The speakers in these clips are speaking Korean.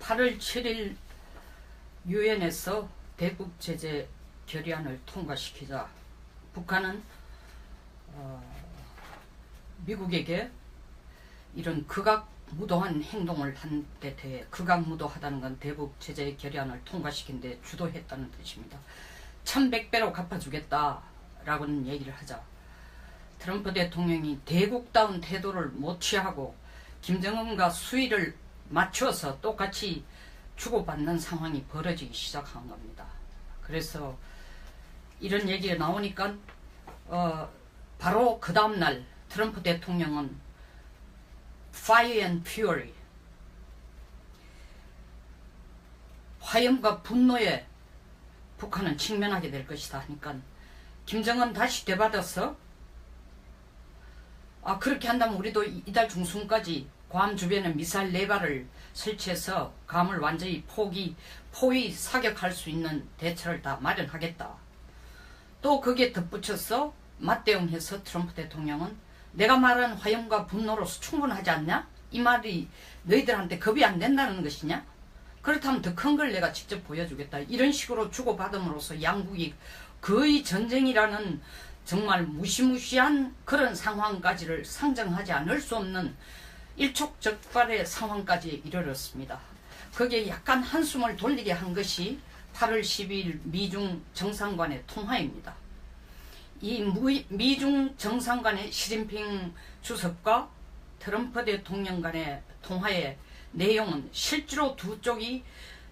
8월 7일 유엔에서 대북 제재 결의안을 통과시키자 북한은 미국에게 이런 극악무도한 행동을 한 데 대해, 극악무도하다는 건 대북 제재 결의안을 통과시킨 데 주도했다는 뜻입니다. 1100배로 갚아주겠다라고는 얘기를 하자 트럼프 대통령이 대국다운 태도를 못 취하고 김정은과 수위를 맞춰서 똑같이 주고받는 상황이 벌어지기 시작한 겁니다. 그래서 이런 얘기가 나오니까 바로 그 다음날 트럼프 대통령은 Fire and Fury, 화염과 분노에 북한은 직면하게 될 것이다 하니까 김정은 다시 되받아서 그렇게 한다면 우리도 이달 중순까지 괌 주변에 미사일 4발을 설치해서 괌을 완전히 포위 사격할 수 있는 대처를 다 마련하겠다. 또 거기에 덧붙여서 맞대응해서 트럼프 대통령은 내가 말한 화염과 분노로서 충분하지 않냐? 이 말이 너희들한테 겁이 안 된다는 것이냐? 그렇다면 더 큰 걸 내가 직접 보여주겠다. 이런 식으로 주고받음으로써 양국이 거의 전쟁이라는 정말 무시무시한 그런 상황까지를 상정하지 않을 수 없는 일촉즉발의 상황까지 이르렀습니다. 거기에 약간 한숨을 돌리게 한 것이 8월 12일 미중 정상간의 통화입니다. 이 미중 정상간의 시진핑 주석과 트럼프 대통령 간의 통화의 내용은 실제로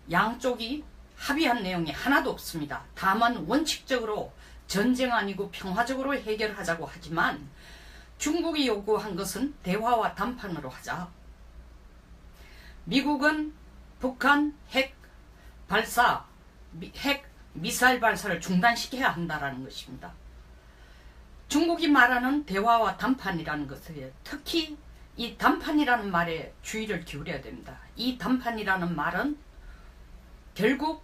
양쪽이 합의한 내용이 하나도 없습니다. 다만 원칙적으로 전쟁 아니고 평화적으로 해결하자고 하지만 중국이 요구한 것은 대화와 담판으로 하자. 미국은 북한 핵 미사일 발사를 중단시켜야 한다는 것입니다. 중국이 말하는 대화와 담판이라는 것에 특히 이 담판이라는 말에 주의를 기울여야 됩니다. 이 담판이라는 말은 결국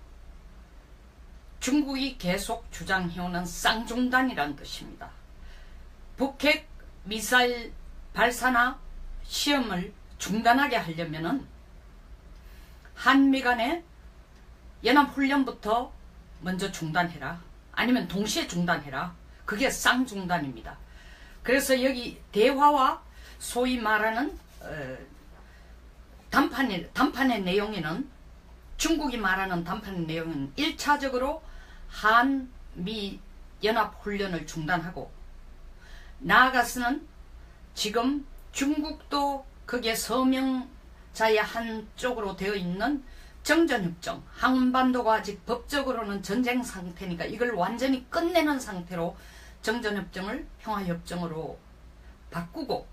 중국이 계속 주장해오는 쌍중단이라는 뜻입니다. 북핵 미사일 발사나 시험을 중단하게 하려면은 한미 간의 연합훈련부터 먼저 중단해라. 아니면 동시에 중단해라. 그게 쌍중단입니다. 그래서 여기 대화와 소위 말하는 담판의 내용에는 중국이 말하는 담판의 내용은 1차적으로 한미 연합훈련을 중단하고 나아가서는 지금 중국도 거기에 서명자의 한쪽으로 되어 있는 정전협정, 한반도가 아직 법적으로는 전쟁 상태니까 이걸 완전히 끝내는 상태로 정전협정을 평화협정으로 바꾸고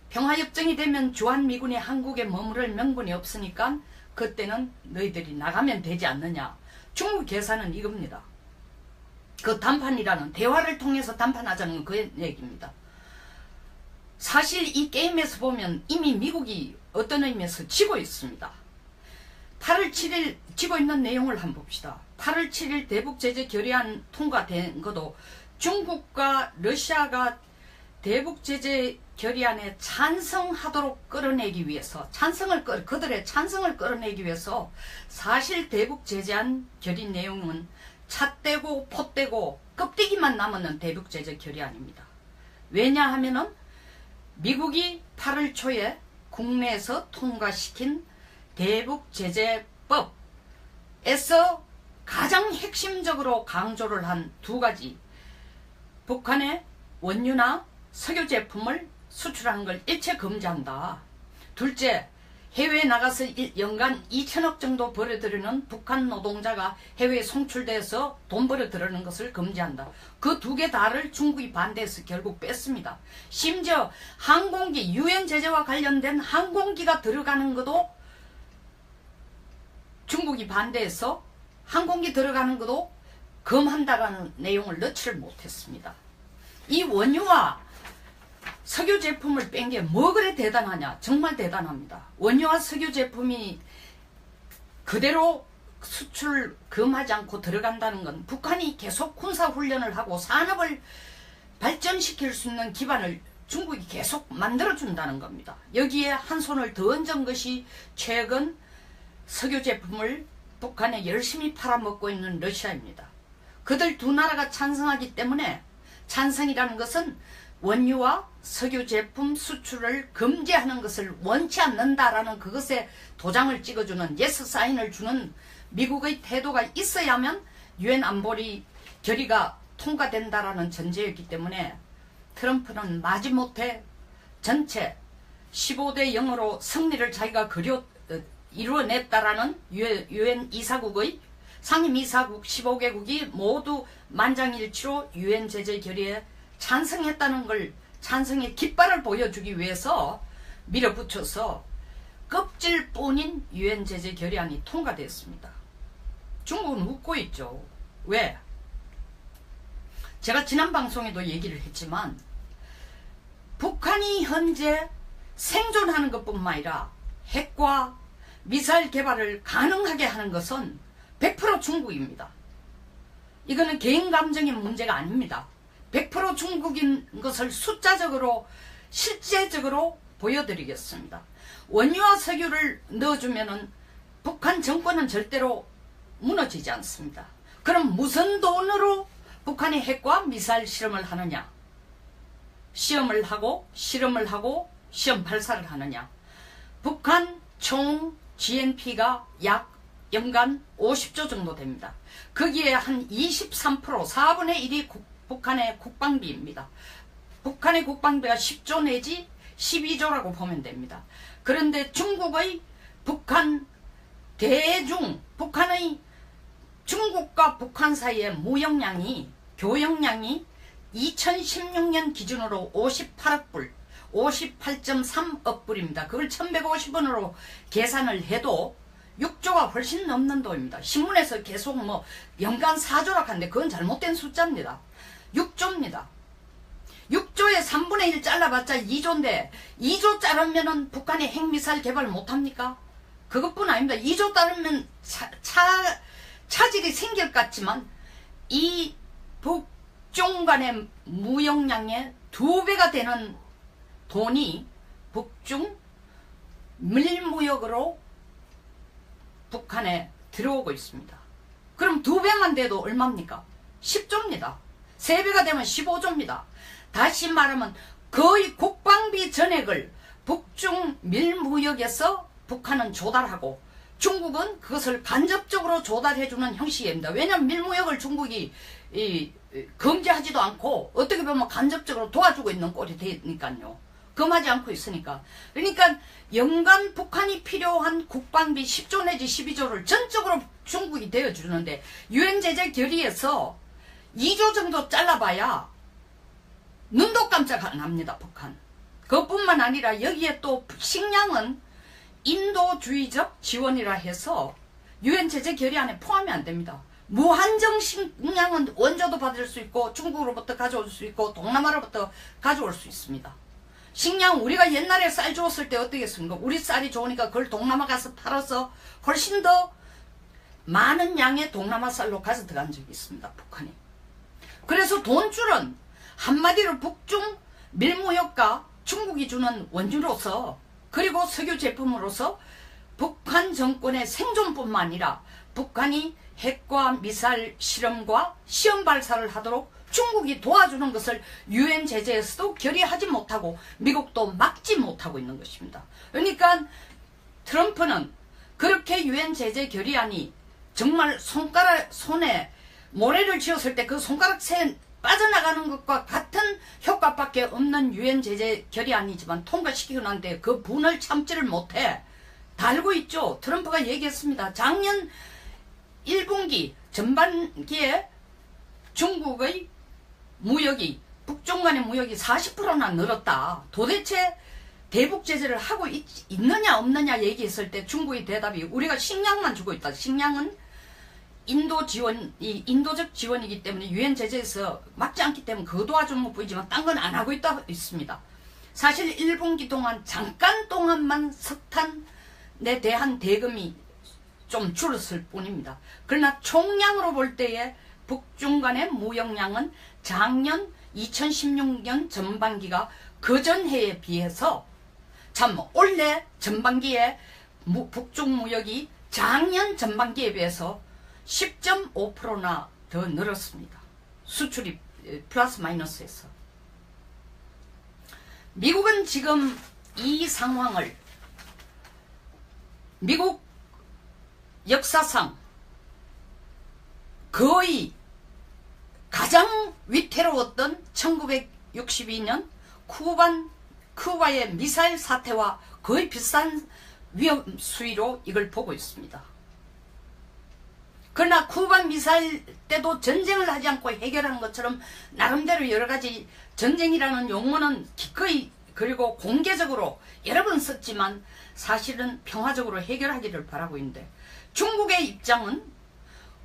평화협정이 되면 주한미군이 한국에 머무를 명분이 없으니까 그때는 너희들이 나가면 되지 않느냐. 중국 계산은 이겁니다. 그 담판이라는 대화를 통해서 담판하자는 건 그 얘기입니다. 사실 이 게임에서 보면 이미 미국이 어떤 의미에서 지고 있습니다. 8월 7일 지고 있는 내용을 한번 봅시다. 8월 7일 대북 제재 결의안 통과된 것도 중국과 러시아가 대북 제재 결의안에 찬성하도록 끌어내기 위해서 그들의 찬성을 끌어내기 위해서 사실 대북 제재안 결의 내용은 찻대고 pot대고 껍데기만 남은 대북 제재 결의안입니다. 왜냐하면은 미국이 8월 초에 국내에서 통과시킨 대북 제재법에서 가장 핵심적으로 강조를 한 2가지, 북한의 원유나 석유 제품을 수출하는 걸 일체 금지한다. 둘째, 해외에 나가서 연간 2천억 정도 벌어들이는 북한 노동자가 해외에 송출돼서 돈 벌어들이는 것을 금지한다. 그 2개 다를 중국이 반대해서 결국 뺐습니다. 심지어 항공기, 유엔 제재와 관련된 항공기가 들어가는 것도 중국이 반대해서 항공기 들어가는 것도 금한다라는 내용을 넣지를 못했습니다. 이 원유와 석유 제품을 뺀 게 뭐 그래 대단하냐? 정말 대단합니다. 원유와 석유 제품이 그대로 수출 금하지 않고 들어간다는 건 북한이 계속 군사훈련을 하고 산업을 발전시킬 수 있는 기반을 중국이 계속 만들어준다는 겁니다. 여기에 한 손을 더 얹은 것이 최근 석유 제품을 북한에 열심히 팔아먹고 있는 러시아입니다. 그들 두 나라가 찬성하기 때문에, 찬성이라는 것은 원유와 석유 제품 수출을 금지하는 것을 원치 않는다라는 그것에 도장을 찍어주는 예스 사인을 주는 미국의 태도가 있어야만 유엔 안보리 결의가 통과된다라는 전제였기 때문에 트럼프는 마지못해 전체 15대 0으로 승리를 자기가 이루어냈다라는 유엔 이사국의 상임이사국 15개국이 모두 만장일치로 유엔 제재 결의에 찬성했다는 걸, 찬성의 깃발을 보여주기 위해서 밀어붙여서 껍질뿐인 유엔 제재 결의안이 통과됐습니다. 중국은 웃고 있죠. 왜? 제가 지난 방송에도 얘기를 했지만 북한이 현재 생존하는 것뿐만 아니라 핵과 미사일 개발을 가능하게 하는 것은 100% 중국입니다. 이거는 개인 감정의 문제가 아닙니다. 100% 중국인 것을 숫자적으로 실제적으로 보여드리겠습니다. 원유와 석유를 넣어주면은 북한 정권은 절대로 무너지지 않습니다. 그럼 무슨 돈으로 북한이 핵과 미사일 실험을 하느냐? 시험을 하고 실험을 하고 시험 발사를 하느냐? 북한 총 GNP가 약 연간 50조 정도 됩니다. 거기에 한 23%, 4분의 1이 북한의 국방비입니다. 북한의 국방비가 10조 내지 12조라고 보면 됩니다. 그런데 중국의 북한의 중국과 북한 사이의 무역량이, 교역량이 2016년 기준으로 58억 불, 58.3억 불입니다. 그걸 1150원으로 계산을 해도 6조가 훨씬 넘는 돈입니다. 신문에서 계속 연간 4조라고 하는데 그건 잘못된 숫자입니다. 6조입니다. 6조에 3분의 1 잘라봤자 2조인데 2조 자르면은 북한이 핵미사일 개발 못합니까? 그것뿐 아닙니다. 2조 자르면 차질이 생길 것 같지만 이 북중 간의 무역량의 2배가 되는 돈이 북중 밀무역으로 북한에 들어오고 있습니다. 그럼 2배만 돼도 얼마입니까? 10조입니다. 3배가 되면 15조입니다. 다시 말하면 거의 국방비 전액을 북중 밀무역에서 북한은 조달하고 중국은 그것을 간접적으로 조달해주는 형식입니다. 왜냐하면 밀무역을 중국이 금지하지도 않고 어떻게 보면 간접적으로 도와주고 있는 꼴이 되니까요. 금하지 않고 있으니까. 그러니까 연간 북한이 필요한 국방비 10조 내지 12조를 전적으로 중국이 되어주는데 유엔 제재 결의에서 2조 정도 잘라봐야 눈도 깜짝 안 합니다. 북한. 그것뿐만 아니라 여기에 또 식량은 인도주의적 지원이라 해서 유엔 제재 결의안에 포함이 안 됩니다. 무한정 식량은 원조도 받을 수 있고 중국으로부터 가져올 수 있고 동남아로부터 가져올 수 있습니다. 식량 우리가 옛날에 쌀 주었을 때 어떻게 했습니까? 우리 쌀이 좋으니까 그걸 동남아 가서 팔아서 훨씬 더 많은 양의 동남아 쌀로 가져 들어간 적이 있습니다. 북한이. 그래서 돈줄은 한마디로 북중 밀무역과 중국이 주는 원유로서 그리고 석유 제품으로서 북한 정권의 생존뿐만 아니라 북한이 핵과 미사일 실험과 시험 발사를 하도록 중국이 도와주는 것을 유엔 제재에서도 결의하지 못하고 미국도 막지 못하고 있는 것입니다. 그러니까 트럼프는 그렇게 유엔 제재 결의안이 정말 손에 모래를 쥐었을 때 그 손가락 새 빠져나가는 것과 같은 효과밖에 없는 유엔 제재 결의안이지만 통과시키고 난 뒤에 그 분을 참지를 못해 달고 있죠. 트럼프가 얘기했습니다. 작년 1분기 전반기에 중국의 무역이 북중 간의 무역이 40%나 늘었다. 도대체 대북 제재를 하고 있느냐 없느냐 얘기했을 때 중국의 대답이 우리가 식량만 주고 있다. 식량은 인도적 지원이기 때문에 유엔 제재에서 막지 않기 때문에 그거 도와주는 것 뿐이지만 딴 건 안 하고 있습니다. 사실 1분기 동안 잠깐 동안만 석탄에 대한 대금이 좀 줄었을 뿐입니다. 그러나 총량으로 볼 때에 북중 간의 무역량은 작년 2016년 전반기가 그전해에 비해서 참 올해 전반기에 북중 무역이 작년 전반기에 비해서 10.5%나 더 늘었습니다. 수출이 플러스 마이너스에서. 미국은 지금 이 상황을 미국 역사상 거의 가장 위태로웠던 1962년 쿠바의 미사일 사태와 거의 비슷한 위험 수위로 이걸 보고 있습니다. 그러나 쿠바 미사일 때도 전쟁을 하지 않고 해결한 것처럼 나름대로 여러가지 전쟁이라는 용어는 기꺼이 그리고 공개적으로 여러 번 썼지만 사실은 평화적으로 해결하기를 바라고 있는데, 중국의 입장은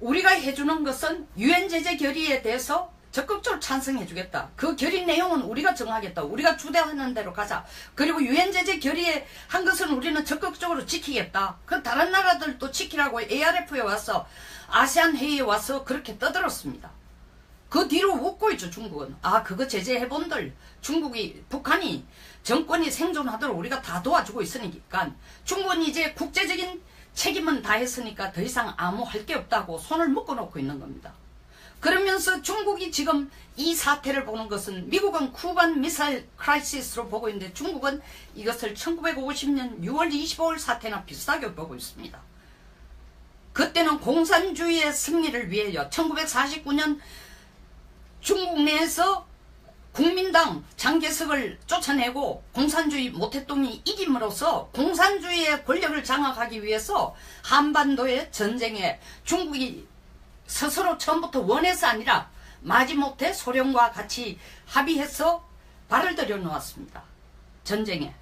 우리가 해주는 것은 유엔 제재 결의에 대해서 적극적으로 찬성해 주겠다. 그 결의 내용은 우리가 정하겠다. 우리가 주대하는 대로 가자. 그리고 유엔 제재 결의에 한 것은 우리는 적극적으로 지키겠다. 그 다른 나라들도 지키라고 ARF에 와서 아세안 회의에 와서 그렇게 떠들었습니다. 그 뒤로 웃고 있죠, 중국은. 아, 그거 제재해본들 북한이 정권이 생존하도록 우리가 다 도와주고 있으니까 중국은 이제 국제적인 책임은 다 했으니까 더 이상 아무 할 게 없다고 손을 묶어놓고 있는 겁니다. 그러면서 중국이 지금 이 사태를 보는 것은 미국은 쿠반 미사일 크라이시스로 보고 있는데 중국은 이것을 1950년 6월 25일 사태나 비슷하게 보고 있습니다. 그때는 공산주의의 승리를 위하여 1949년 중국 내에서 국민당 장개석을 쫓아내고 공산주의 모택동이 이김으로써 공산주의의 권력을 장악하기 위해서 한반도의 전쟁에 중국이 스스로 처음부터 원해서 아니라 마지못해 소련과 같이 합의해서 발을 들여놓았습니다. 전쟁에.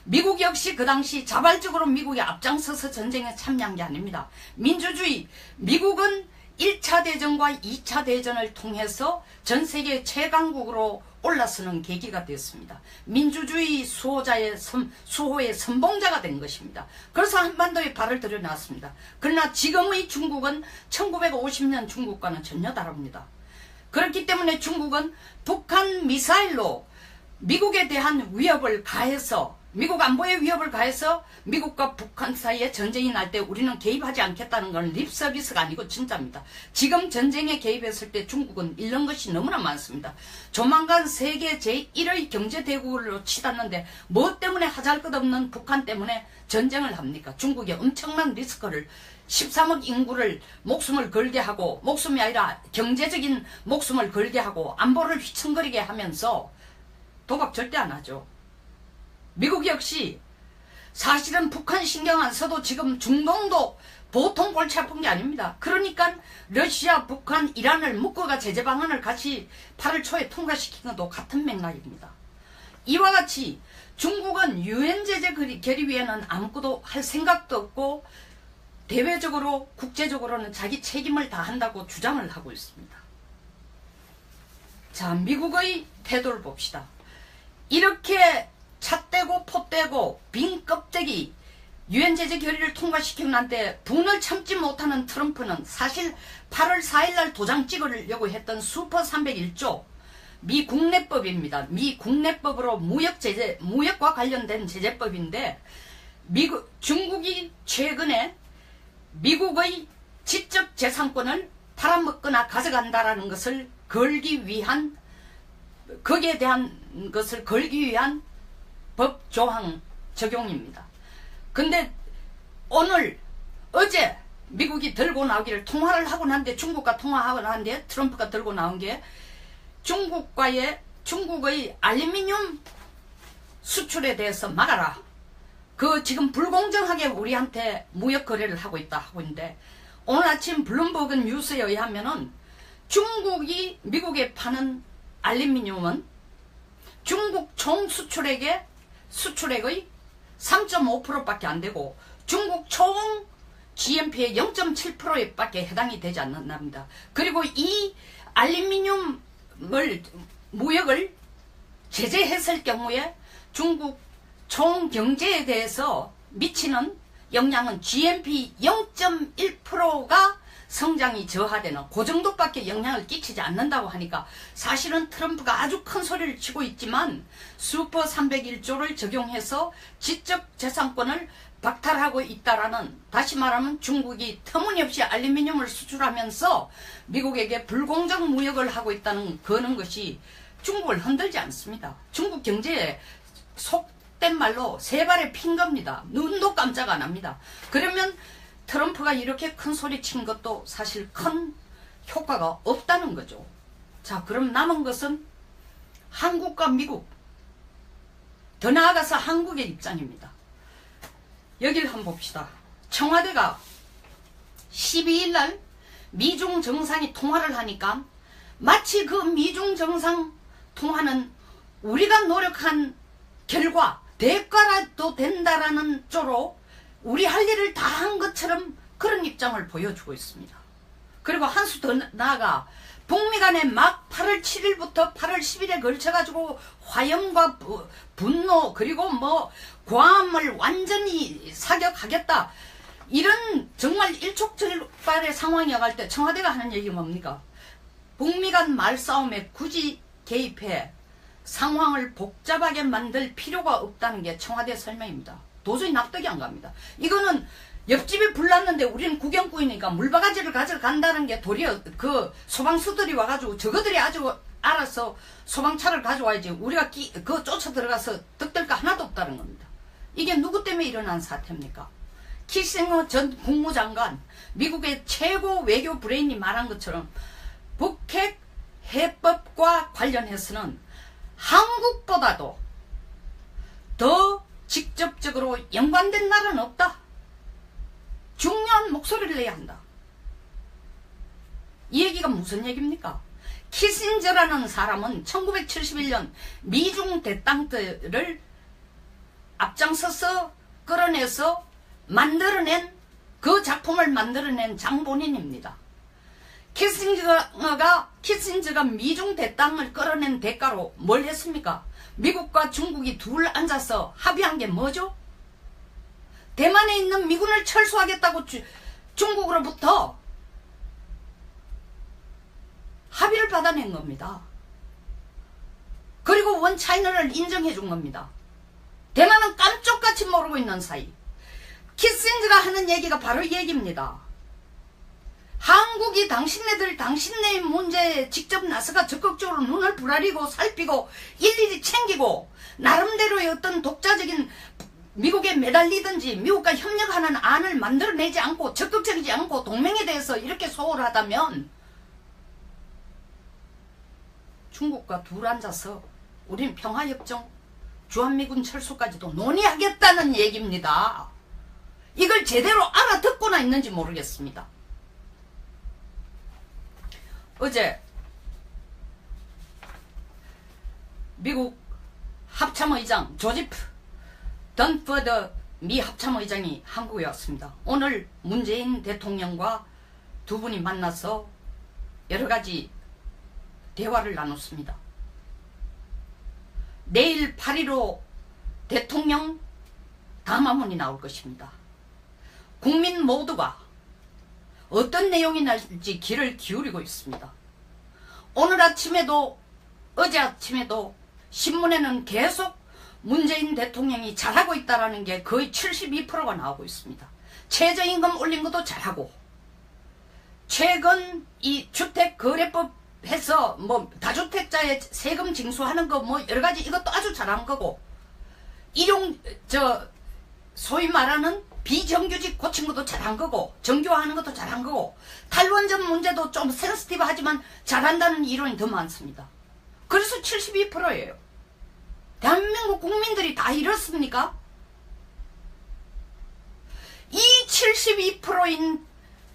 미국 역시 그 당시 자발적으로 미국이 앞장서서 전쟁에 참여한 게 아닙니다. 민주주의, 미국은 1차 대전과 2차 대전을 통해서 전 세계 최강국으로 올라서는 계기가 되었습니다. 민주주의 수호의 선봉자가 된 것입니다. 그래서 한반도에 발을 들여놨습니다. 그러나 지금의 중국은 1950년 중국과는 전혀 다릅니다. 그렇기 때문에 중국은 북한 미사일로 미국에 대한 위협을 가해서, 미국 안보에 위협을 가해서 미국과 북한 사이에 전쟁이 날 때 우리는 개입하지 않겠다는 건 립서비스가 아니고 진짜입니다. 지금 전쟁에 개입했을 때 중국은 잃는 것이 너무나 많습니다. 조만간 세계 제1의 경제대국으로 치닫는데 뭐 때문에 하잘것없는 북한 때문에 전쟁을 합니까? 중국이 엄청난 리스크를 13억 인구를 목숨을 걸게 하고, 목숨이 아니라 경제적인 목숨을 걸게 하고 안보를 휘청거리게 하면서 도박 절대 안 하죠. 미국 역시 사실은 북한 신경 안 써도 지금 중동도 보통 골치 아픈 게 아닙니다. 그러니까 러시아, 북한, 이란을 묶어가 제재 방안을 같이 8월 초에 통과시킨 것도 같은 맥락입니다. 이와 같이 중국은 유엔 제재 결의위에는 아무것도 할 생각도 없고 대외적으로 국제적으로는 자기 책임을 다한다고 주장을 하고 있습니다. 자, 미국의 태도를 봅시다. 이렇게 찻대고 포대고 빈 껍데기 유엔 제재 결의를 통과시켰는데 분을 참지 못하는 트럼프는 사실 8월 4일날 도장 찍으려고 했던 슈퍼 301조 미 국내법입니다. 미 국내법으로 무역과 관련된 제재법인데 중국이 최근에 미국의 지적 재산권을 팔아먹거나 가져간다라는 것을 걸기 위한, 거기에 대한 것을 걸기 위한 법 조항 적용입니다. 근데 어제 미국이 들고 나오기를 통화를 하고 난데, 중국과 통화하고 난데 트럼프가 들고 나온 게 중국의 알루미늄 수출에 대해서 막아라. 그 지금 불공정하게 우리한테 무역 거래를 하고 있다 하고 있는데, 오늘 아침 블룸버그 뉴스에 의하면은 중국이 미국에 파는 알루미늄은 중국 총 수출액의 3.5%밖에 안 되고 중국 총 GNP의 0.7%에 밖에 해당이 되지 않는답니다. 그리고 이 알루미늄을 무역을 제재했을 경우에 중국 총 경제에 대해서 미치는 영향은 GNP 0.1%가 성장이 저하되는 그 정도밖에 영향을 끼치지 않는다고 하니까 사실은 트럼프가 아주 큰 소리를 치고 있지만 슈퍼 301조를 적용해서 지적 재산권을 박탈하고 있다라는, 다시 말하면 중국이 터무니없이 알루미늄을 수출하면서 미국에게 불공정 무역을 하고 있다는 그런 것이 중국을 흔들지 않습니다. 중국 경제에 속된 말로 세 발에 핀 겁니다. 눈도 깜짝 안 합니다. 그러면 트럼프가 이렇게 큰 소리 친 것도 사실 큰 효과가 없다는 거죠. 자, 그럼 남은 것은 한국과 미국, 더 나아가서 한국의 입장입니다. 여기를 한번 봅시다. 청와대가 12일 날 미중 정상이 통화를 하니까 마치 그 미중 정상 통화는 우리가 노력한 결과 대가라도 된다라는 쪽으로 우리 할 일을 다 한 것처럼 그런 입장을 보여주고 있습니다. 그리고 한 수 더 나아가 북미 간에 막 8월 7일부터 8월 10일에 걸쳐가지고 화염과 분노 그리고 뭐 괌을 완전히 사격하겠다, 이런 정말 일촉즉발의 상황이 갈 때 청와대가 하는 얘기가 뭡니까? 북미 간 말싸움에 굳이 개입해 상황을 복잡하게 만들 필요가 없다는 게 청와대 설명입니다. 도저히 납득이 안 갑니다. 이거는 옆집에 불났는데 우리는 구경꾼이니까 물바가지를 가져간다는 게 도리어 그 소방수들이 와가지고 저거들이 아주 알아서 소방차를 가져와야지 우리가 그 쫓아 들어가서 득될 거 하나도 없다는 겁니다. 이게 누구 때문에 일어난 사태입니까? 키싱어 전 국무장관, 미국의 최고 외교 브레인이 말한 것처럼 북핵 해법과 관련해서는 한국보다도 더 직접적으로 연관된 나라는 없다. 중요한 목소리를 내야 한다. 이 얘기가 무슨 얘기입니까? 키신저라는 사람은 1971년 미중 대땅들을 앞장서서 끌어내서 만들어낸, 그 작품을 만들어낸 장본인입니다. 키신저가 미중 대땅을 끌어낸 대가로 뭘 했습니까? 미국과 중국이 둘 앉아서 합의한 게 뭐죠? 대만에 있는 미군을 철수하겠다고 중국으로부터 합의를 받아낸 겁니다. 그리고 원차이나를 인정해 준 겁니다. 대만은 깜짝같이 모르고 있는 사이. 키신저가 하는 얘기가 바로 이 얘기입니다. 한국이 당신네의 문제에 직접 나서가 적극적으로 눈을 부라리고 살피고 일일이 챙기고 나름대로의 어떤 독자적인 미국에 매달리든지 미국과 협력하는 안을 만들어내지 않고 적극적이지 않고 동맹에 대해서 이렇게 소홀하다면 중국과 둘 앉아서 우린 평화협정, 주한미군 철수까지도 논의하겠다는 얘기입니다. 이걸 제대로 알아듣고나 있는지 모르겠습니다. 어제 미국 합참의장 조지프 던퍼드 미 합참의장이 한국에 왔습니다. 오늘 문재인 대통령과 두 분이 만나서 여러 가지 대화를 나눴습니다. 내일 8.15 대통령 담화문이 나올 것입니다. 국민 모두가 어떤 내용이 날지 귀를 기울이고 있습니다. 오늘 아침에도 어제 아침에도 신문에는 계속 문재인 대통령이 잘하고 있다는 게 거의 72%가 나오고 있습니다. 최저임금 올린 것도 잘하고, 최근 이 주택거래법 해서 뭐 다주택자의 세금 징수하는 거 뭐 여러 가지 이것도 아주 잘한 거고, 소위 말하는 비정규직 고친 것도 잘한 거고, 정규화하는 것도 잘한 거고, 탈원전 문제도 좀 센시티브하지만 잘한다는 이론이 더 많습니다. 그래서 72%예요. 대한민국 국민들이 다 이렇습니까? 이 72%인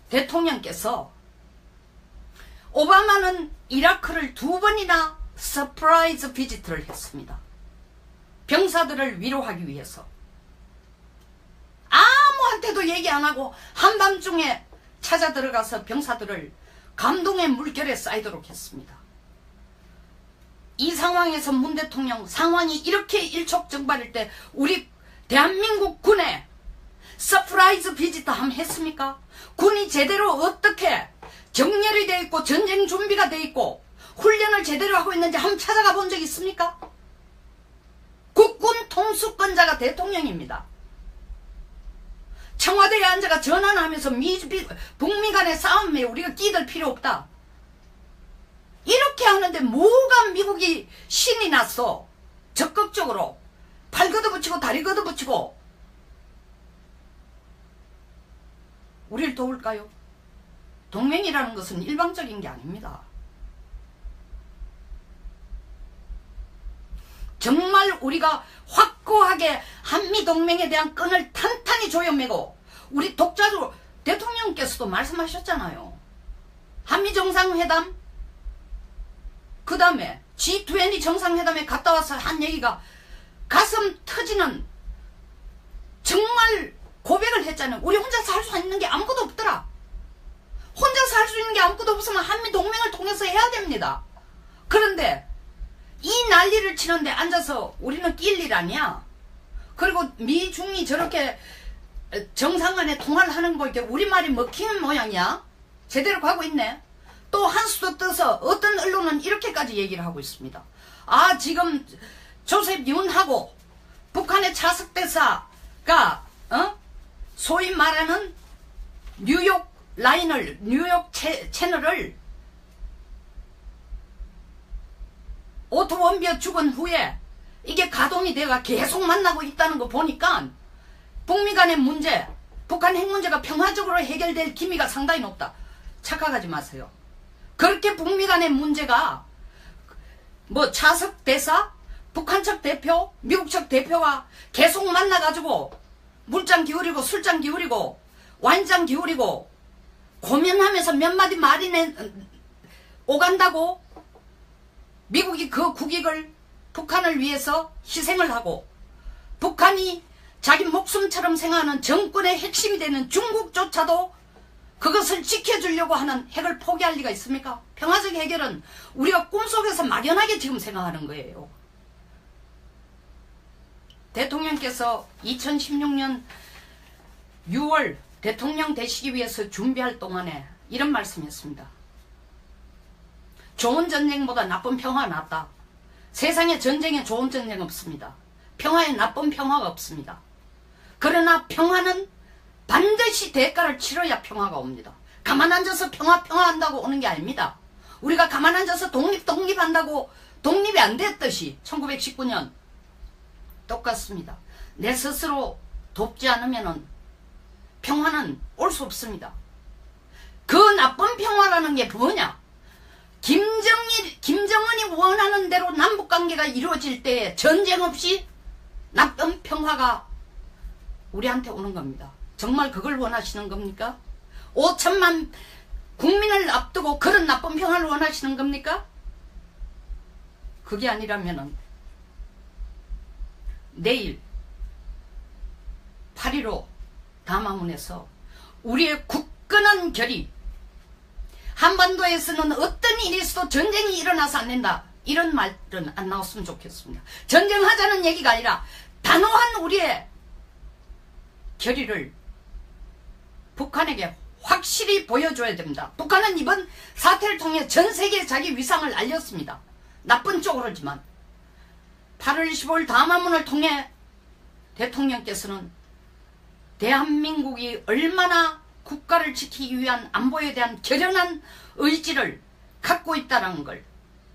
대통령께서 오바마는 이라크를 2번이나 서프라이즈 비지트를 했습니다. 병사들을 위로하기 위해서. 아무한테도 얘기 안 하고 한밤중에 찾아 들어가서 병사들을 감동의 물결에 쌓이도록 했습니다. 이 상황에서 문 대통령 상황이 이렇게 일촉즉발일 때 우리 대한민국 군에 서프라이즈 비지트 함 했습니까? 군이 제대로 어떻게 정렬이 되어 있고 전쟁 준비가 되어 있고 훈련을 제대로 하고 있는지 한번 찾아가 본 적 있습니까? 국군 통수권자가 대통령입니다. 청와대에 앉아가 전화를 하면서 북미 간의 싸움에 우리가 끼들 필요 없다. 이렇게 하는데 뭐가 미국이 신이 났어. 적극적으로 팔 걷어붙이고 다리 걷어붙이고 우리를 도울까요? 동맹이라는 것은 일방적인 게 아닙니다. 정말 우리가 확고하게 한미동맹에 대한 끈을 탄탄히 조여매고 우리 독자적으로 대통령께서도 말씀하셨잖아요. 한미정상회담 그 다음에 G20 정상회담에 갔다 와서 한 얘기가 가슴 터지는 정말 고백을 했잖아요. 우리 혼자서 할 수 있는 게 아무것도 없더라. 혼자서 할 수 있는 게 아무것도 없으면 한미동맹을 통해서 해야 됩니다. 그런데 이 난리를 치는데 앉아서 우리는 낄 일 아니야. 그리고 미중이 저렇게 정상간에 통화를 하는 거 보니까 우리말이 먹히는 모양이야. 제대로 가고 있네. 또 한수도 떠서 어떤 언론은 이렇게까지 얘기를 하고 있습니다. 아, 지금 조셉 윤하고 북한의 차석대사가 소위 말하는 뉴욕 라인을 뉴욕 채널을 오토 원비어 죽은 후에 이게 가동이 돼가 계속 만나고 있다는 거 보니까 북미 간의 문제, 북한 핵 문제가 평화적으로 해결될 기미가 상당히 높다. 착각하지 마세요. 그렇게 북미 간의 문제가 뭐 차석 대사, 북한 측 대표, 미국 측 대표가 계속 만나가지고 물장 기울이고 술장 기울이고 와인장 기울이고 고민하면서 몇 마디 말이 오간다고 미국이 그 국익을 북한을 위해서 희생을 하고 북한이 자기 목숨처럼 생각하는 정권의 핵심이 되는 중국조차도 그것을 지켜주려고 하는 핵을 포기할 리가 있습니까? 평화적 해결은 우리가 꿈속에서 막연하게 지금 생각하는 거예요. 대통령께서 2016년 6월 대통령 되시기 위해서 준비할 동안에 이런 말씀했습니다. 좋은 전쟁보다 나쁜 평화가 낫다. 세상에 전쟁에 좋은 전쟁 없습니다. 평화에 나쁜 평화가 없습니다. 그러나 평화는 반드시 대가를 치러야 평화가 옵니다. 가만 앉아서 평화한다고 오는 게 아닙니다. 우리가 가만 앉아서 독립한다고 독립이 안 됐듯이 1919년 똑같습니다. 내 스스로 돕지 않으면 평화는 올 수 없습니다. 그 나쁜 평화라는 게 뭐냐? 김정은이 원하는 대로 남북관계가 이루어질 때 전쟁 없이 나쁜 평화가 우리한테 오는 겁니다. 정말 그걸 원하시는 겁니까? 5천만 국민을 앞두고 그런 나쁜 평화를 원하시는 겁니까? 그게 아니라면은 내일 8.15 담화문에서 우리의 굳건한 결의, 한반도에서는 어떤 일이 있어도 전쟁이 일어나서 안 된다, 이런 말은 안 나왔으면 좋겠습니다. 전쟁하자는 얘기가 아니라 단호한 우리의 결의를 북한에게 확실히 보여줘야 됩니다. 북한은 이번 사태를 통해 전 세계에 자기 위상을 알렸습니다. 나쁜 쪽으로지만 8월 15일 담화문을 통해 대통령께서는 대한민국이 얼마나 국가를 지키기 위한 안보에 대한 결연한 의지를 갖고 있다는 걸,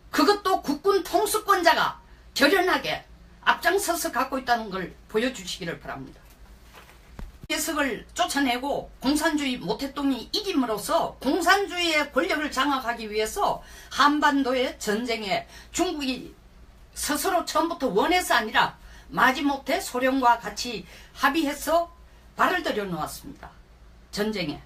그것도 국군 통수권자가 결연하게 앞장서서 갖고 있다는 걸 보여주시기를 바랍니다. 개석을 쫓아내고 공산주의 모태똥이 이김으로써 공산주의의 권력을 장악하기 위해서 한반도의 전쟁에 중국이 스스로 처음부터 원해서 아니라 마지못해 소련과 같이 합의해서 발을 들여놓았습니다. 전쟁에.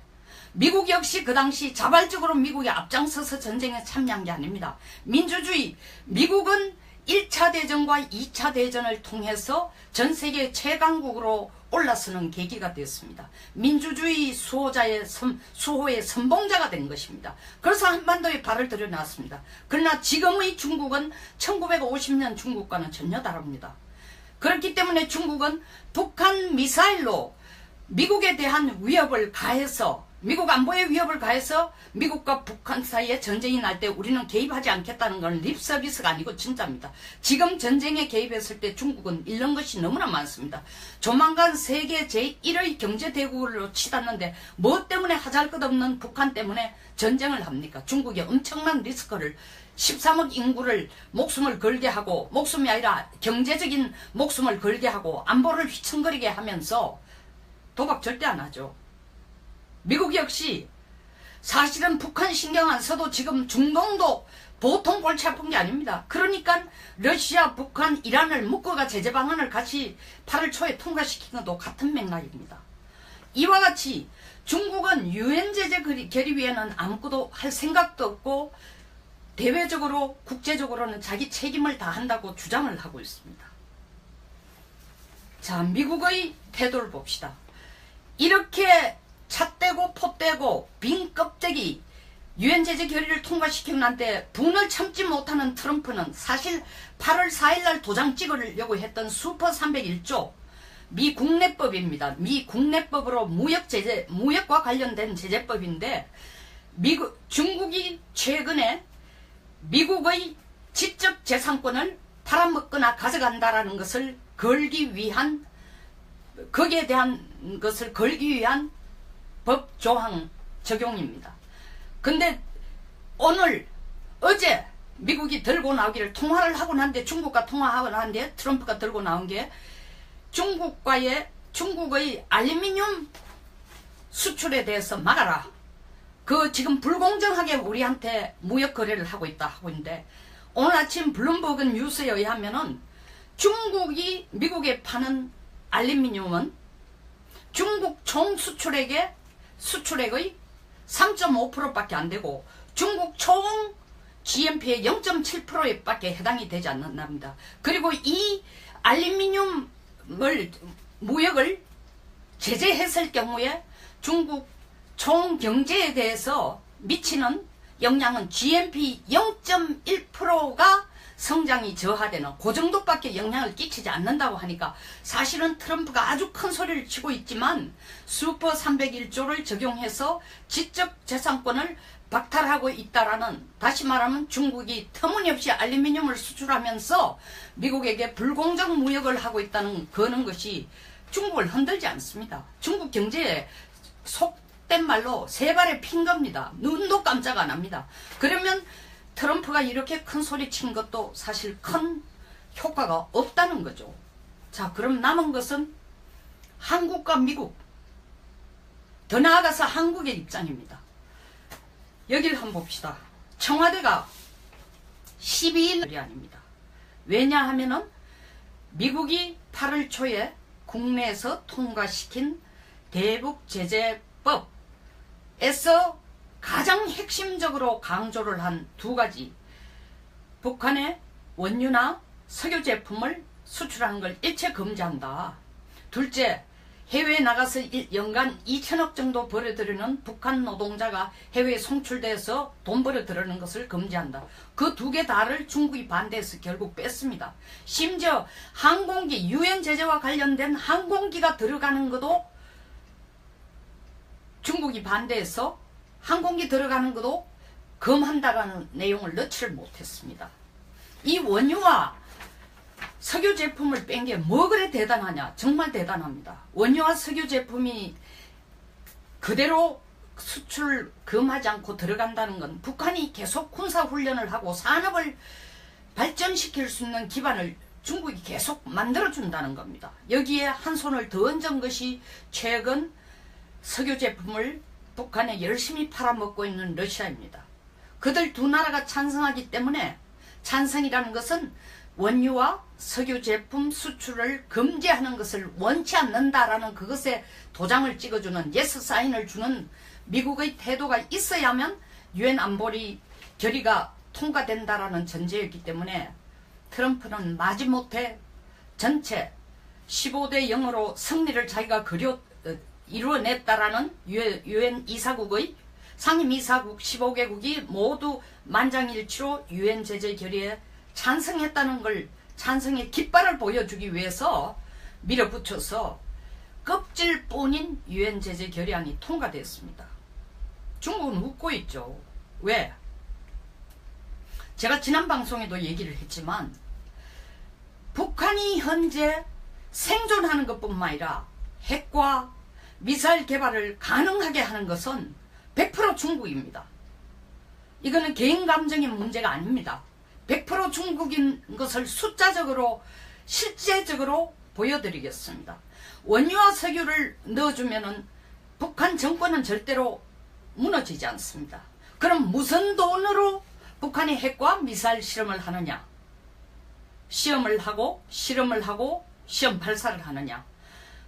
미국 역시 그 당시 자발적으로 미국이 앞장서서 전쟁에 참여한 게 아닙니다. 민주주의, 미국은 1차 대전과 2차 대전을 통해서 전 세계 최강국으로 올라서는 계기가 되었습니다. 민주주의 수호의 선봉자가 된 것입니다. 그래서 한반도에 발을 들여놨습니다. 그러나 지금의 중국은 1950년 중국과는 전혀 다릅니다. 그렇기 때문에 중국은 북한 미사일로 미국에 대한 위협을 가해서, 미국 안보에 위협을 가해서 미국과 북한 사이에 전쟁이 날 때 우리는 개입하지 않겠다는 건 립서비스가 아니고 진짜입니다. 지금 전쟁에 개입했을 때 중국은 잃는 것이 너무나 많습니다. 조만간 세계 제1의 경제대국으로 치닫는데 뭐 때문에 하잘것없는 북한 때문에 전쟁을 합니까? 중국이 엄청난 리스크를 13억 인구를 목숨을 걸게 하고, 목숨이 아니라 경제적인 목숨을 걸게 하고 안보를 휘청거리게 하면서 도박 절대 안 하죠. 미국 역시 사실은 북한 신경 안 써도 지금 중동도 보통 골치 아픈 게 아닙니다. 그러니까 러시아, 북한, 이란을 묶어가 제재 방안을 같이 8월 초에 통과시킨 것도 같은 맥락입니다. 이와 같이 중국은 유엔 제재 결의위에는 아무것도 할 생각도 없고 대외적으로 국제적으로는 자기 책임을 다한다고 주장을 하고 있습니다. 자, 미국의 태도를 봅시다. 이렇게 찻대고 포대고 빈 껍데기 유엔 제재 결의를 통과시키고 난 때 분을 참지 못하는 트럼프는 사실 8월 4일날 도장 찍으려고 했던 슈퍼 301조 미 국내법입니다. 미 국내법으로 무역과 관련된 제재법인데 중국이 최근에 미국의 지적 재산권을 팔아먹거나 가져간다라는 것을 걸기 위한, 거기에 대한 것을 걸기 위한 법 조항 적용입니다. 근데 어제 미국이 들고 나오기를, 통화를 하고 난데, 중국과 통화하고 난데 트럼프가 들고 나온 게 중국의 알루미늄 수출에 대해서 막아라. 그 지금 불공정하게 우리한테 무역 거래를 하고 있다 하고 있는데, 오늘 아침 블룸버그 뉴스에 의하면은 중국이 미국에 파는 알루미늄은 중국 총 수출액의 3.5%밖에 안 되고 중국 총 GNP의 0.7%에 밖에 해당이 되지 않는답니다. 그리고 이 알루미늄 무역을 제재했을 경우에 중국 총 경제에 대해서 미치는 영향은 GNP 0.1%가 성장이 저하되는 그 정도밖에 영향을 끼치지 않는다고 하니까 사실은 트럼프가 아주 큰 소리를 치고 있지만 슈퍼 301조를 적용해서 지적재산권을 박탈하고 있다라는, 다시 말하면 중국이 터무니없이 알루미늄을 수출하면서 미국에게 불공정 무역을 하고 있다는 거는 것이 중국을 흔들지 않습니다. 중국 경제에 속된 말로 세 발에 핀 겁니다. 눈도 깜짝 안 합니다. 그러면 트럼프가 이렇게 큰 소리 친 것도 사실 큰 효과가 없다는 거죠. 자, 그럼 남은 것은 한국과 미국, 더 나아가서 한국의 입장입니다. 여기를 한번 봅시다. 청와대가 12일 아닙니다. 왜냐하면은 미국이 8월 초에 국내에서 통과시킨 대북제재법에서 가장 핵심적으로 강조를 한 두 가지, 북한의 원유나 석유 제품을 수출하는 걸 일체 금지한다. 둘째, 해외에 나가서 연간 2천억 정도 벌어들이는 북한 노동자가 해외에 송출돼서 돈 벌어들이는 것을 금지한다. 그 두 개 다를 중국이 반대해서 결국 뺐습니다. 심지어 항공기, 유엔 제재와 관련된 항공기가 들어가는 것도 중국이 반대해서 항공기 들어가는 것도 금한다라는 내용을 넣지를 못했습니다. 이 원유와 석유 제품을 뺀 게 뭐 그래 대단하냐? 정말 대단합니다. 원유와 석유 제품이 그대로 수출 금하지 않고 들어간다는 건 북한이 계속 군사훈련을 하고 산업을 발전시킬 수 있는 기반을 중국이 계속 만들어준다는 겁니다. 여기에 한 손을 더 얹은 것이 최근 석유 제품을 북한에 열심히 팔아먹고 있는 러시아입니다. 그들 두 나라가 찬성하기 때문에, 찬성이라는 것은 원유와 석유 제품 수출을 금지하는 것을 원치 않는다라는 그것에 도장을 찍어주는, 예스 사인을 주는 미국의 태도가 있어야만 유엔 안보리 결의가 통과된다라는 전제였기 때문에 트럼프는 마지못해 전체 15대 0으로 승리를 자기가 이루어냈다라는 유엔 이사국의 상임이사국 15개국이 모두 만장일치로 유엔 제재 결의에 찬성했다는 걸, 찬성의 깃발을 보여주기 위해서 밀어붙여서 껍질뿐인 유엔 제재 결의안이 통과됐습니다. 중국은 웃고 있죠. 왜? 제가 지난 방송에도 얘기를 했지만 북한이 현재 생존하는 것뿐만 아니라 핵과 미사일 개발을 가능하게 하는 것은 100% 중국입니다. 이거는 개인 감정의 문제가 아닙니다. 100% 중국인 것을 숫자적으로 실제적으로 보여드리겠습니다. 원유와 석유를 넣어주면은 북한 정권은 절대로 무너지지 않습니다. 그럼 무슨 돈으로 북한이 핵과 미사일 실험을 하느냐? 시험을 하고 실험을 하고 시험 발사를 하느냐?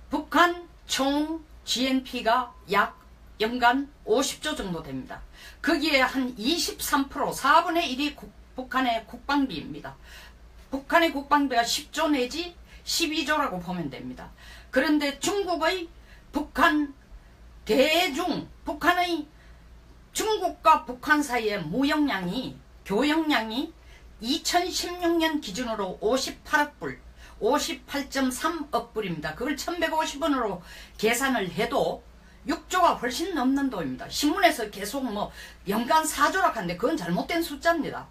북한 총 GNP가 약 연간 50조 정도 됩니다. 거기에 한 23% 4분의 1이 북한의 국방비입니다. 북한의 국방비가 10조 내지 12조라고 보면 됩니다. 그런데 중국의 북한의 중국과 북한 사이의 무역량이 교역량이 2016년 기준으로 58억 불 58.3억 불입니다. 그걸 1150원으로 계산을 해도 6조가 훨씬 넘는 돈입니다. 신문에서 계속 뭐 연간 4조라고 하는데 그건 잘못된 숫자입니다.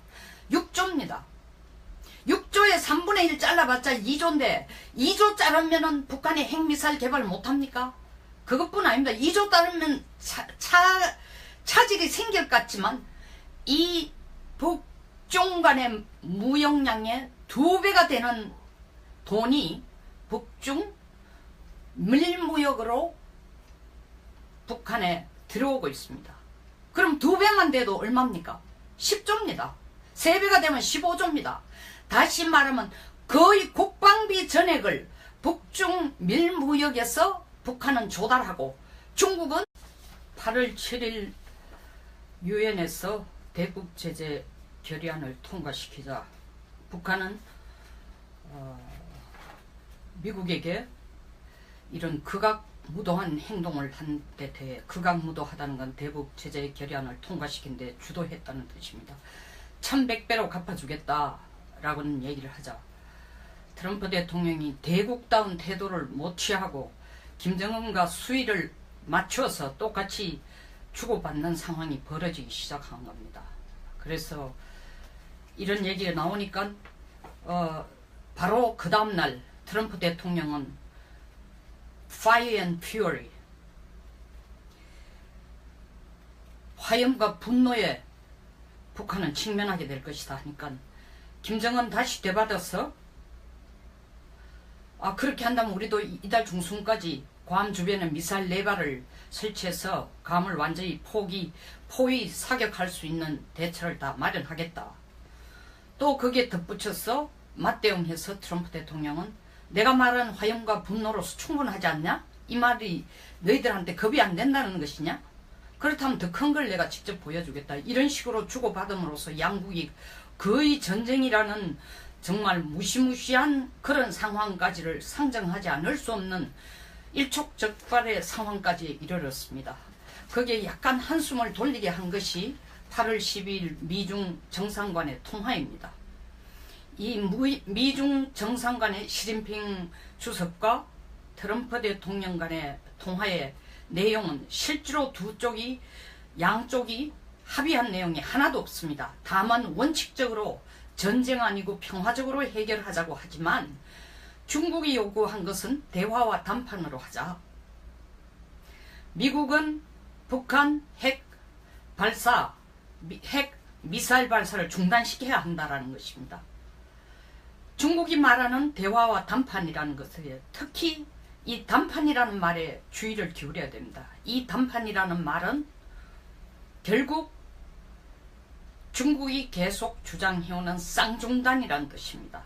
6조입니다. 6조에 3분의 1 잘라봤자 2조인데 2조 자르면은 북한이 핵미사일 개발 못합니까? 그것뿐 아닙니다. 2조 자르면 차질이 생길 것 같지만 이 북중 간의 무역량의 2배가 되는 돈이 북중 밀무역으로 북한에 들어오고 있습니다. 그럼 2배만 돼도 얼마입니까? 10조입니다. 3배가 되면 15조입니다. 다시 말하면 거의 국방비 전액을 북중 밀무역에서 북한은 조달하고 중국은 8월 7일 유엔에서 대북 제재 결의안을 통과시키자 북한은 미국에게 이런 극악무도한 행동을 한 데 대해 극악무도하다는 건 대북 제재 결의안을 통과시킨 데 주도했다는 뜻입니다. 1100배로 갚아주겠다라고는 얘기를 하자 트럼프 대통령이 대국다운 태도를 못 취하고 김정은과 수위를 맞춰서 똑같이 주고받는 상황이 벌어지기 시작한 겁니다. 그래서 이런 얘기가 나오니까 바로 그 다음날 트럼프 대통령은 Fire and Fury 화염과 분노에 북한은 직면하게 될 것이다 하니까 김정은 다시 되받아서 그렇게 한다면 우리도 이달 중순까지 괌 주변에 미사일 4발을 설치해서 괌을 완전히 포위 사격할 수 있는 대처를 다 마련하겠다. 또 거기에 덧붙여서 맞대응해서 트럼프 대통령은 내가 말한 화염과 분노로서 충분하지 않냐? 이 말이 너희들한테 겁이 안 된다는 것이냐? 그렇다면 더 큰 걸 내가 직접 보여주겠다. 이런 식으로 주고받음으로써 양국이 거의 전쟁이라는 정말 무시무시한 그런 상황까지를 상정하지 않을 수 없는 일촉즉발의 상황까지 이르렀습니다. 거기에 약간 한숨을 돌리게 한 것이 8월 12일 미중 정상간의 통화입니다. 이 미중 정상간의 시진핑 주석과 트럼프 대통령 간의 통화의 내용은 실제로 양쪽이 합의한 내용이 하나도 없습니다. 다만 원칙적으로 전쟁 아니고 평화적으로 해결하자고 하지만 중국이 요구한 것은 대화와談判으로 하자. 미국은 북한 핵 미사일 발사를 중단시켜야 한다는 것입니다. 중국이 말하는 대화와談判이라는 것에 특히 이談判이라는 말에 주의를 기울여야 됩니다. 이談判이라는 말은 결국 중국이 계속 주장해오는 쌍중단이라는 뜻입니다.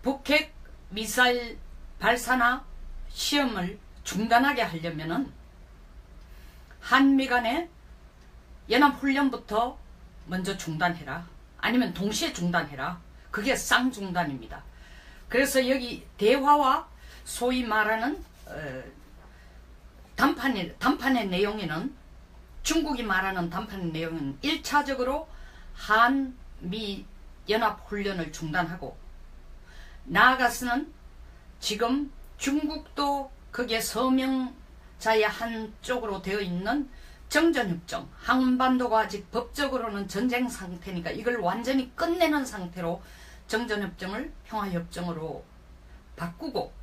북핵 미사일 발사나 시험을 중단하게 하려면은 한미 간의 연합훈련부터 먼저 중단해라. 아니면 동시에 중단해라. 그게 쌍중단입니다. 그래서 여기 대화와 소위 말하는談判의 내용에는 중국이 말하는談判의 내용은 1차적으로 한미 연합훈련을 중단하고 나아가서는 지금 중국도 그게 서명자의 한쪽으로 되어 있는 정전협정. 한반도가 아직 법적으로는 전쟁 상태니까 이걸 완전히 끝내는 상태로 정전협정을 평화협정으로 바꾸고,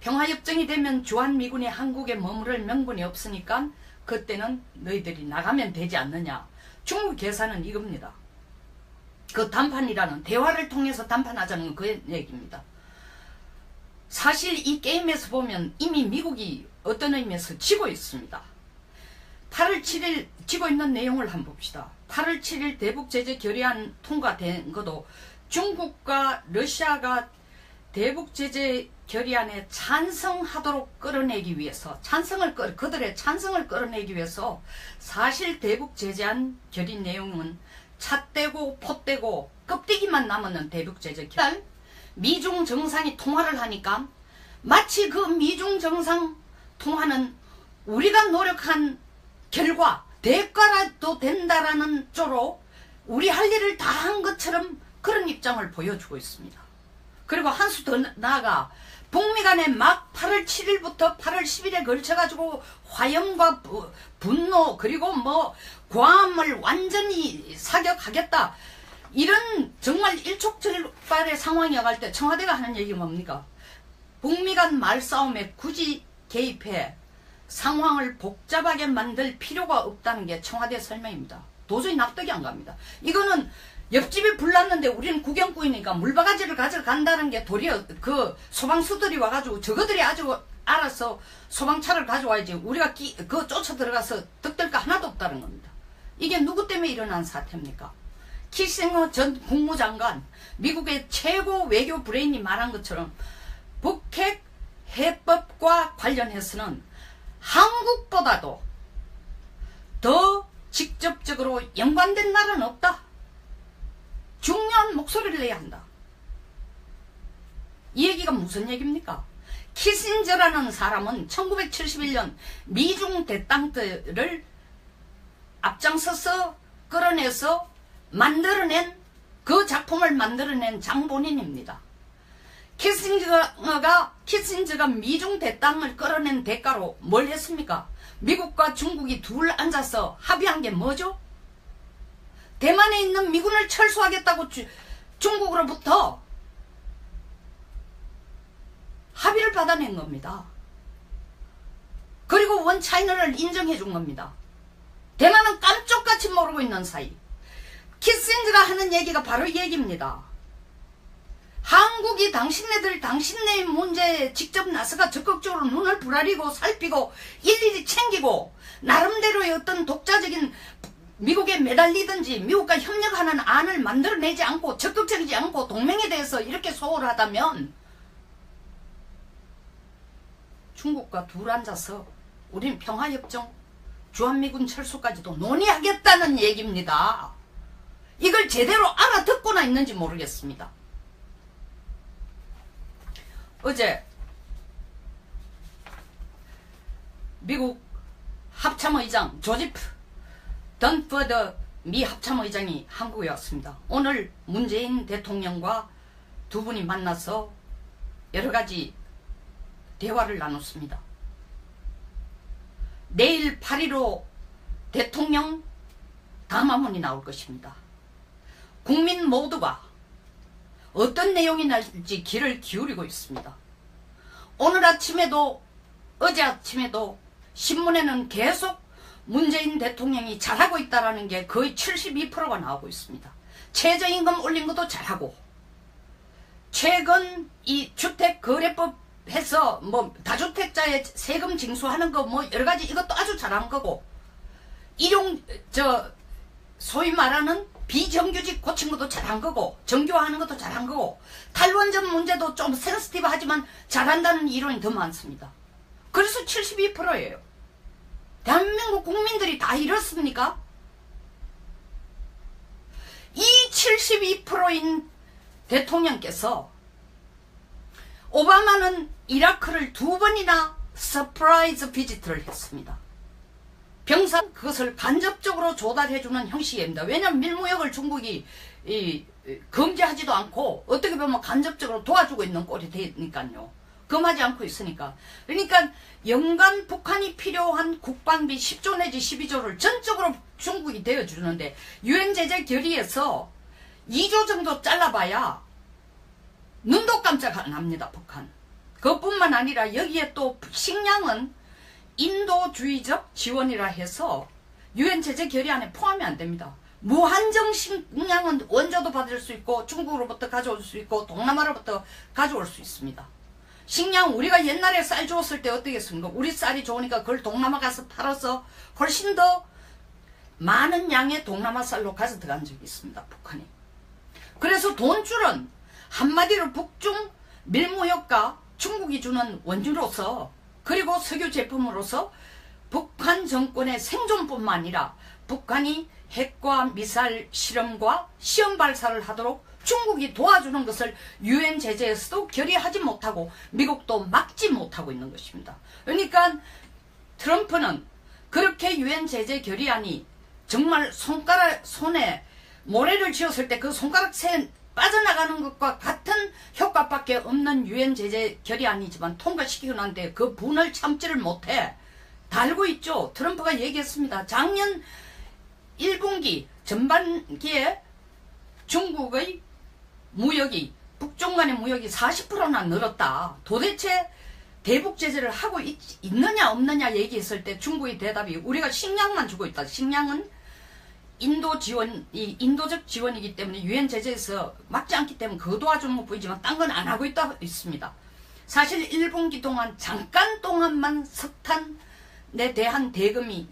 평화협정이 되면 주한미군이 한국에 머무를 명분이 없으니까 그때는 너희들이 나가면 되지 않느냐. 중국 계산은 이겁니다. 그 담판이라는, 대화를 통해서 담판하자는 그 얘기입니다. 사실 이 게임에서 보면 이미 미국이 어떤 의미에서 지고 있습니다. 8월 7일 지고 있는 내용을 한번 봅시다. 8월 7일 대북제재 결의안 통과된 것도 중국과 러시아가 대북제재 결의안에 찬성하도록 끌어내기 위해서, 그들의 찬성을 끌어내기 위해서 사실 대북제재안 결의 내용은 찻대고 포대고 껍데기만 남았는 대북제재 결의. 미중 정상이 통화를 하니까 마치 그 미중 정상 통화는 우리가 노력한 결과 대가라도 된다라는 쪽으로 우리 할 일을 다 한 것처럼 그런 입장을 보여주고 있습니다. 그리고 한 수 더 나아가 북미 간에 막 8월 7일부터 8월 10일에 걸쳐가지고 화염과 분노 그리고 뭐 괌을 완전히 사격하겠다, 이런 정말 일촉즉발의 상황이 와갈 때 청와대가 하는 얘기가 뭡니까? 북미 간 말싸움에 굳이 개입해 상황을 복잡하게 만들 필요가 없다는 게 청와대 설명입니다. 도저히 납득이 안 갑니다. 이거는 옆집에 불 났는데 우리는 구경꾼이니까 물바가지를 가져간다는 게 도리어 그 소방수들이 와가지고 저거들이 아주 알아서 소방차를 가져와야지 우리가 그 쫓아 들어가서 득될 거 하나도 없다는 겁니다. 이게 누구 때문에 일어난 사태입니까? 키싱어 전 국무장관, 미국의 최고 외교 브레인이 말한 것처럼 북핵 해법과 관련해서는 한국보다도 더 직접적으로 연관된 나라는 없다. 중요한 목소리를 내야 한다. 이 얘기가 무슨 얘기입니까? 키신저라는 사람은 1971년 미중 대땅들을 앞장서서 끌어내서 만들어낸, 그 작품을 만들어낸 장본인입니다. 키신저가 미중 대땅을 끌어낸 대가로 뭘 했습니까? 미국과 중국이 둘 앉아서 합의한 게 뭐죠? 대만에 있는 미군을 철수하겠다고 중국으로부터 합의를 받아낸 겁니다. 그리고 원차이나를 인정해 준 겁니다. 대만은 깜짝같이 모르고 있는 사이. 키신저가 하는 얘기가 바로 이 얘기입니다. 한국이 당신네 문제에 직접 나서가 적극적으로 눈을 부라리고 살피고 일일이 챙기고 나름대로의 어떤 독자적인 미국에 매달리든지 미국과 협력하는 안을 만들어내지 않고 적극적이지 않고 동맹에 대해서 이렇게 소홀하다면 중국과 둘 앉아서 우린 평화협정, 주한미군 철수까지도 논의하겠다는 얘기입니다. 이걸 제대로 알아듣고나 있는지 모르겠습니다. 어제 미국 합참의장 조지프 던퍼더 미 합참의장이 한국에 왔습니다. 오늘 문재인 대통령과 두 분이 만나서 여러 가지 대화를 나눴습니다. 내일 8.15 대통령 담화문이 나올 것입니다. 국민 모두가 어떤 내용이 날지 귀를 기울이고 있습니다. 오늘 아침에도 어제 아침에도 신문에는 계속 문재인 대통령이 잘하고 있다는 게 거의 72%가 나오고 있습니다. 최저임금 올린 것도 잘하고, 최근 이 주택거래법 해서 뭐 다주택자의 세금 징수하는 거 뭐 여러 가지 이것도 아주 잘한 거고, 소위 말하는 비정규직 고친 것도 잘한 거고, 정규화하는 것도 잘한 거고, 탈원전 문제도 좀 센시티브하지만 잘한다는 이론이 더 많습니다. 그래서 72%예요. 대한민국 국민들이 다 이렇습니까? 이 72%인 대통령께서 오바마는 이라크를 2번이나 서프라이즈 비지트를 했습니다. 병사 그것을 간접적으로 조달해주는 형식입니다. 왜냐하면 밀무역을 중국이 금지하지도 않고 어떻게 보면 간접적으로 도와주고 있는 꼴이 되니까요. 금하지 않고 있으니까. 그러니까 연간 북한이 필요한 국방비 10조 내지 12조를 전적으로 중국이 대어주는데 유엔 제재 결의에서 2조 정도 잘라봐야 눈도 깜짝 안 합니다. 북한. 그것뿐만 아니라 여기에 또 식량은 인도주의적 지원이라 해서 유엔 제재 결의 안에 포함이 안 됩니다. 무한정 식량은 원조도 받을 수 있고 중국으로부터 가져올 수 있고 동남아로부터 가져올 수 있습니다. 식량 우리가 옛날에 쌀 주었을 때 어떻겠습니까? 우리 쌀이 좋으니까 그걸 동남아 가서 팔아서 훨씬 더 많은 양의 동남아 쌀로 가져 들어간 적이 있습니다. 북한이. 그래서 돈줄은 한마디로 북중 밀무역과 중국이 주는 원유로서 그리고 석유 제품으로서 북한 정권의 생존뿐만 아니라 북한이 핵과 미사일 실험과 시험 발사를 하도록 중국이 도와주는 것을 유엔 제재에서도 결의하지 못하고 미국도 막지 못하고 있는 것입니다. 그러니까 트럼프는 그렇게 유엔 제재 결의안이 정말 손에 모래를 쥐었을 때 그 손가락 새 빠져나가는 것과 같은 효과밖에 없는 유엔 제재 결의안이지만 통과시키고 난 뒤에 그 분을 참지를 못해 달고 있죠. 트럼프가 얘기했습니다. 작년 1분기 전반기에 중국의 무역이 북중 간의 무역이 40%나 늘었다. 도대체 대북 제재를 하고 있느냐 없느냐 얘기했을 때 중국의 대답이 우리가 식량만 주고 있다. 식량은 인도적 지원이기 때문에 유엔 제재에서 막지 않기 때문에 그거 도와주는 것 뿐이지만 딴 건 안 하고 있다 있습니다. 사실 1분기 동안 잠깐 동안만 석탄에 대한 대금이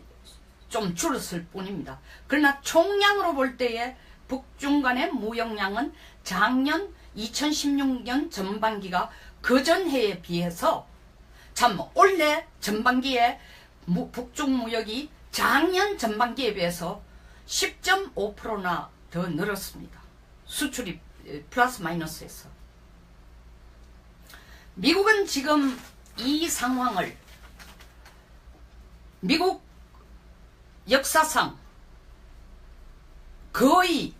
좀 줄었을 뿐입니다. 그러나 총량으로 볼 때에 북중 간의 무역량은 작년 2016년 전반기가 그전해에 비해서 참 올해 전반기에 북중 무역이 작년 전반기에 비해서 10.5%나 더 늘었습니다. 수출이 플러스 마이너스에서. 미국은 지금 이 상황을 미국 역사상 거의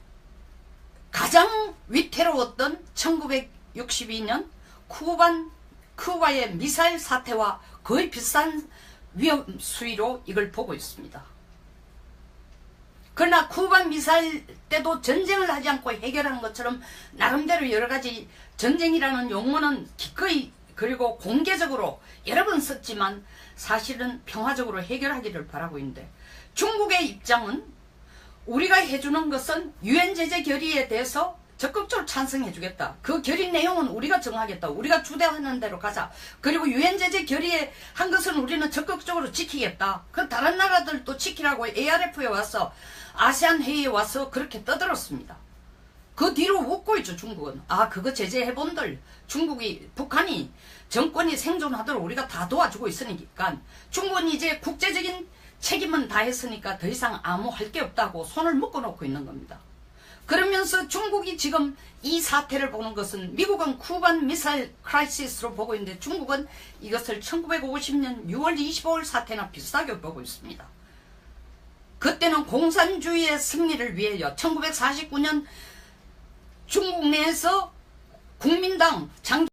가장 위태로웠던 1962년 쿠바의 미사일 사태와 거의 비슷한 위험 수위로 이걸 보고 있습니다. 그러나 쿠바 미사일 때도 전쟁을 하지 않고 해결하는 것처럼 나름대로 여러가지 전쟁이라는 용어는 기꺼이 그리고 공개적으로 여러 번 썼지만 사실은 평화적으로 해결하기를 바라고 있는데 중국의 입장은 우리가 해주는 것은 유엔 제재 결의에 대해서 적극적으로 찬성해 주겠다. 그 결의 내용은 우리가 정하겠다. 우리가 주대하는 대로 가자. 그리고 유엔 제재 결의에 한 것은 우리는 적극적으로 지키겠다. 그 다른 나라들도 지키라고 ARF에 와서 아세안 회의에 와서 그렇게 떠들었습니다. 그 뒤로 웃고 있죠. 중국은. 아 그거 제재해본들 북한이 정권이 생존하도록 우리가 다 도와주고 있으니까 중국은 이제 국제적인 책임은 다 했으니까 더 이상 아무 할 게 없다고 손을 묶어놓고 있는 겁니다. 그러면서 중국이 지금 이 사태를 보는 것은 미국은 쿠반 미사일 크라이시스로 보고 있는데 중국은 이것을 1950년 6월 25일 사태나 비슷하게 보고 있습니다. 그때는 공산주의의 승리를 위하여 1949년 중국 내에서 국민당